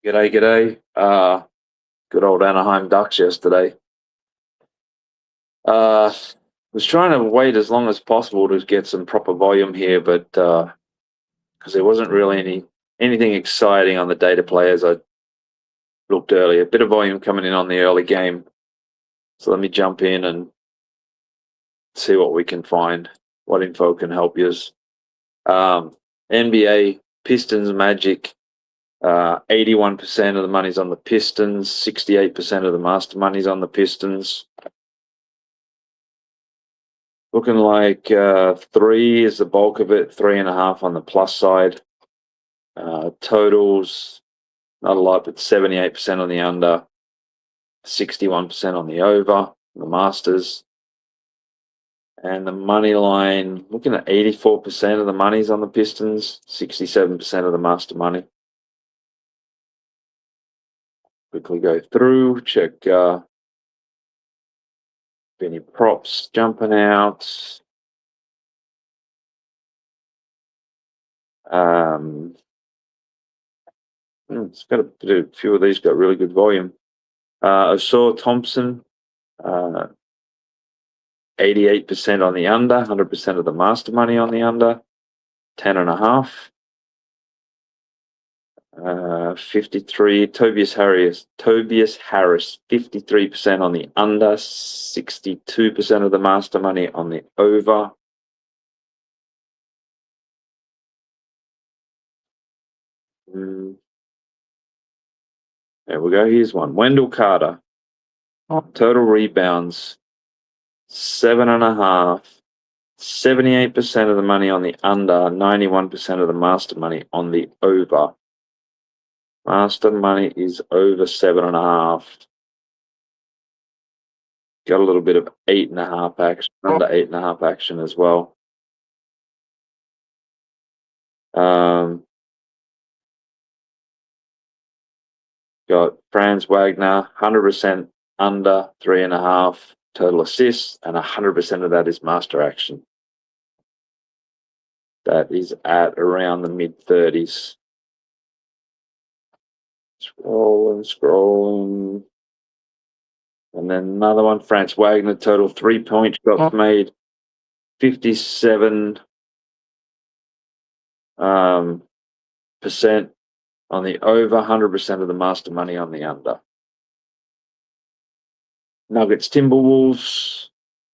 G'day, g'day. Good old Anaheim Ducks yesterday. Was trying to wait as long as possible to get some proper volume here, but because there wasn't really anything exciting on the data play as I looked earlier. A bit of volume coming in on the early game. So let me jump in and see what we can find, what info can help you. NBA, Pistons, Magic. 81% of the money's on the Pistons, 68% of the master money's on the Pistons. Looking like 3 is the bulk of it, 3.5 on the plus side. Totals, not a lot, but 78% on the under, 61% on the over, the masters. And the money line, looking at 84% of the money's on the Pistons, 67% of the master money. Quickly go through, check any props jumping out. It's got a few of these got really good volume. I saw Thompson, 88% on the under, 100% of the master money on the under, 10.5. 53, Tobias Harris, 53% on the under, 62% of the master money on the over. There we go. Here's one. Wendell Carter, total rebounds, 7.5. 78% of the money on the under, 91% of the master money on the over. Master money is over 7.5. Got a little bit of 8.5 action, under 8.5 action as well. Got Franz Wagner, 100% under 3.5 total assists, and 100% of that is master action. That is at around the mid-30s. Scrolling. And then another one, Franz Wagner, total 3-point shots made, 57% on the over, 100% of the master money on the under. Nuggets Timberwolves,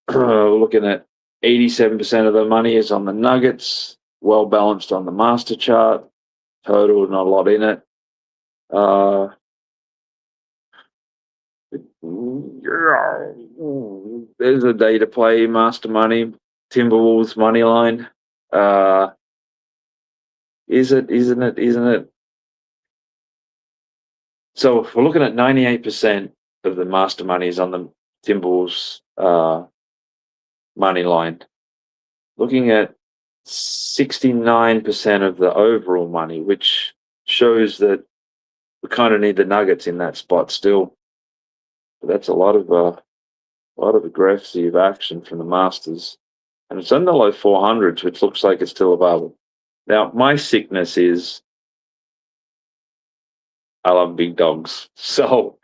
looking at 87% of the money is on the Nuggets, well balanced on the master chart. Total, not a lot in it. There's a day to play, master money, Timberwolves money line. Isn't it? So if we're looking at 98% of the master money is on the Timberwolves money line. Looking at 69% of the overall money, which shows that we kind of need the Nuggets in that spot still. But that's a lot of aggressive action from the Masters, and it's in the low 400s, which looks like it's still available. Now, my sickness is I love big dogs. So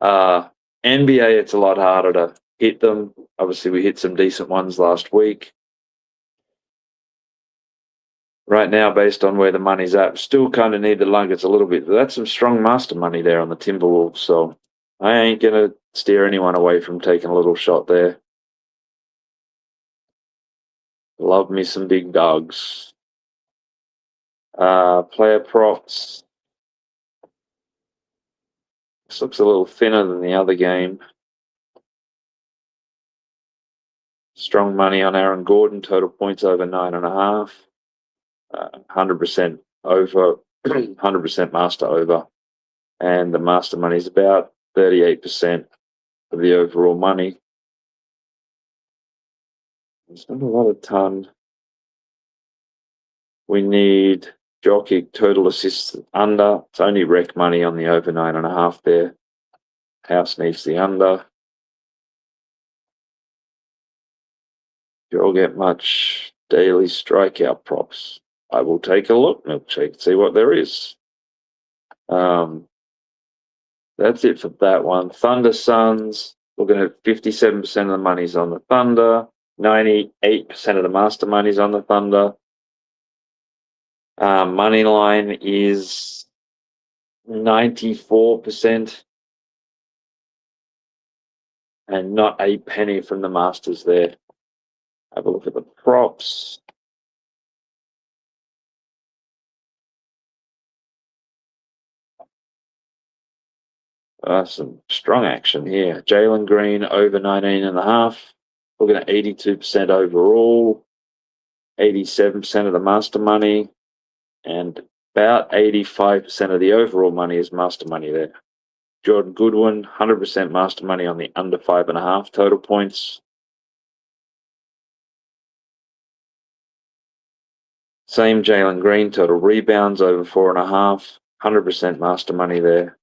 NBA, it's a lot harder to hit them. Obviously, we hit some decent ones last week. Right now, based on where the money's at, still kind of need the Nuggets a little bit. But that's some strong master money there on the Timberwolves. So I ain't going to steer anyone away from taking a little shot there. Love me some big dogs. Player props. This looks a little thinner than the other game. Strong money on Aaron Gordon, total points over 9.5. 100% over, 100% master over. And the master money is about 38% of the overall money. It's not a lot of ton. We need Jokic total assists under. It's only rec money on the over 9.5 there. House needs the under. You'll get much daily strikeout props. I will take a look and see what there is. That's it for that one. Thunder Suns, looking at 57% of the money's on the Thunder, 98% of the master money's on the Thunder. Money line is 94%, and not a penny from the Masters there. Have a look at the props. Some strong action here. Jalen Green over 19.5. Looking at 82% overall, 87% of the master money, and about 85% of the overall money is master money there. Jordan Goodwin, 100% master money on the under 5.5 total points. Same Jalen Green, total rebounds over 4.5, 100% master money there.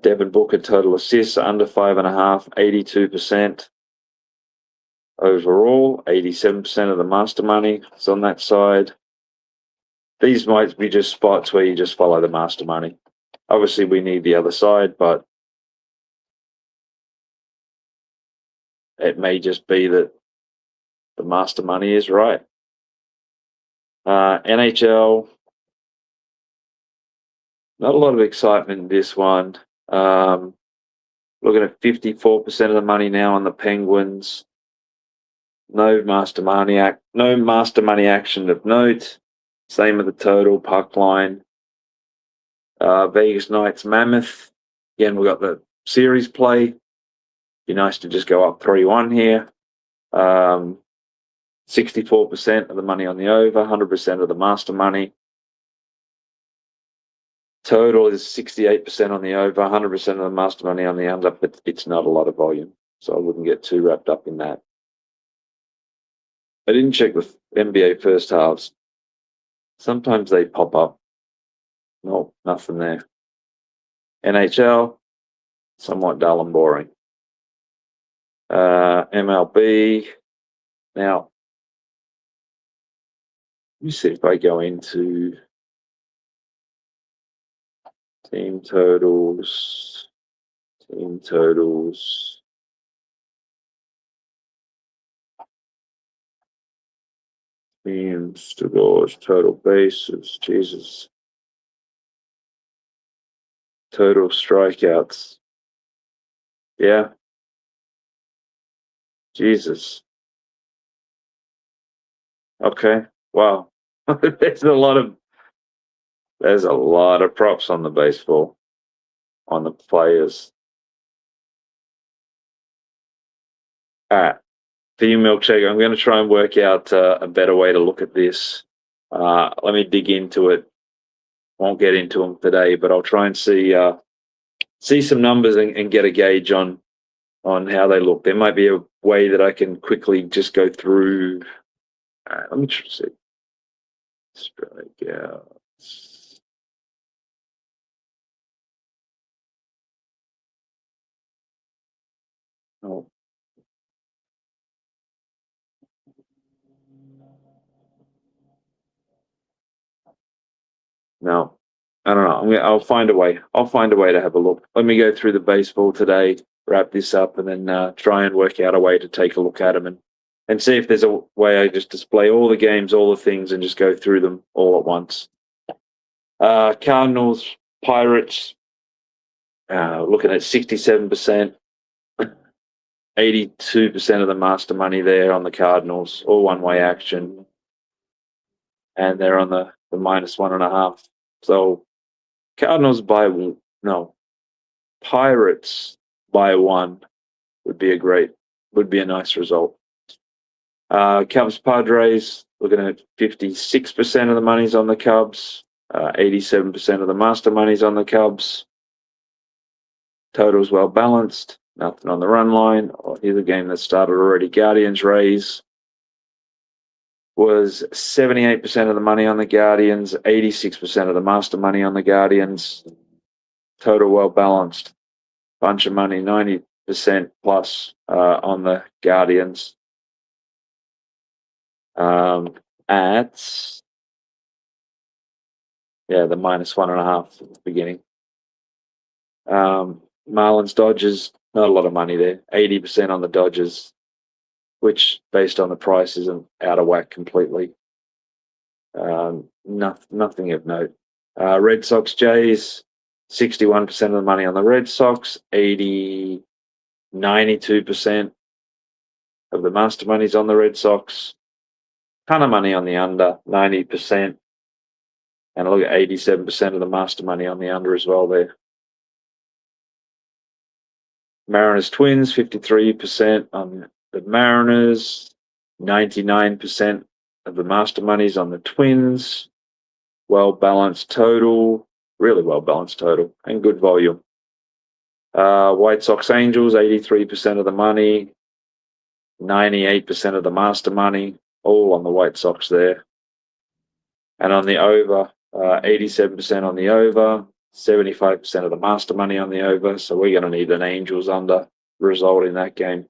Devin Booker, total assists under 5.5, 82%. Overall, 87% of the master money is on that side. These might be just spots where you just follow the master money. Obviously, we need the other side, but it may just be that the master money is right. NHL, not a lot of excitement in this one. Looking at 54% of the money now on the Penguins. No master money action of note. Same with the total puck line. Vegas Knights Mammoth. Again, we've got the series play. Be nice to just go up 3-1 here. 64% of the money on the over, 100% of the master money. Total is 68% on the over, 100% of the master money on the under, but it's not a lot of volume, so I wouldn't get too wrapped up in that. I didn't check the NBA first halves. Sometimes they pop up. No, nothing there. NHL, somewhat dull and boring. MLB. Now, let me see if I go into team totals. Teams to goals, total bases, Jesus. Total strikeouts. Yeah. Jesus. Okay. Wow. There's a lot of props on the baseball, on the players. All right. For you, Milkshake, I'm going to try and work out a better way to look at this. Let me dig into it. Won't get into them today, but I'll try and see some numbers and get a gauge on how they look. There might be a way that I can quickly just go through. Let me see. Strikeouts. Oh. No, I don't know. I'll find a way. I'll find a way to have a look. Let me go through the baseball today, wrap this up, and then try and work out a way to take a look at them and see if there's a way I just display all the games, all the things, and just go through them all at once. Cardinals, Pirates, looking at 67%, 82% of the master money there on the Cardinals, all one-way action, and they're on the -1.5. So Cardinals Pirates by 1 would be a nice result. Cubs Padres, looking at 56% of the money's on the Cubs, 87% of the master money's on the Cubs. Total's well balanced, nothing on the run line. Here's a game that started already. Guardians Rays was 78% of the money on the Guardians, 86% of the master money on the Guardians. Total well balanced. Bunch of money, 90% plus on the Guardians. At Yeah, the -1.5 at the beginning. Marlins Dodgers, not a lot of money there. 80% on the Dodgers, which based on the price isn't out of whack completely. Nothing of note. Red Sox Jays, 61% of the money on the Red Sox, 92% of the master money's on the Red Sox. Ton of money on the under, 90%. And look at 87% of the master money on the under as well there. Mariners Twins, 53% on the Mariners, 99% of the master money's on the Twins. Well-balanced total, really well-balanced total, and good volume. White Sox Angels, 83% of the money, 98% of the master money, all on the White Sox there. And on the over, 87% on the over, 75% of the master money on the over. So we're going to need an Angels under result in that game.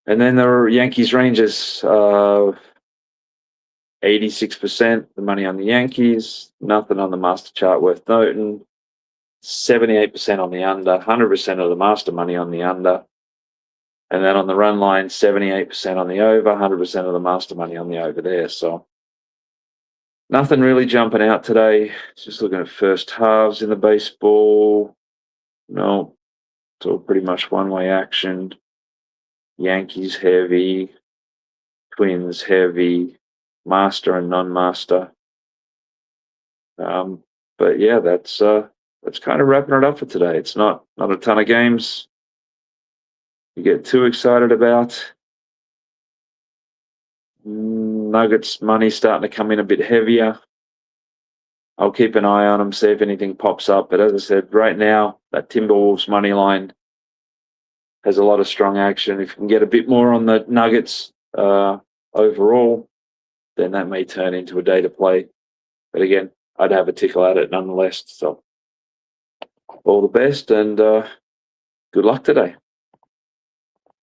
And then there are Yankees Rangers, 86% the money on the Yankees, nothing on the master chart worth noting. 78% on the under, 100% of the master money on the under. And then on the run line, 78% on the over, 100% of the master money on the over there. So nothing really jumping out today. Just looking at first halves in the baseball. No, it's all pretty much one-way action. Yankees heavy, Twins heavy, master and non-master. But yeah, that's kind of wrapping it up for today. It's not a ton of games you get too excited about. Nuggets money starting to come in a bit heavier. I'll keep an eye on them, see if anything pops up. But as I said, right now, that Timberwolves money line has a lot of strong action. If you can get a bit more on the Nuggets overall, then that may turn into a day to play. But again, I'd have a tickle at it nonetheless. So all the best and good luck today.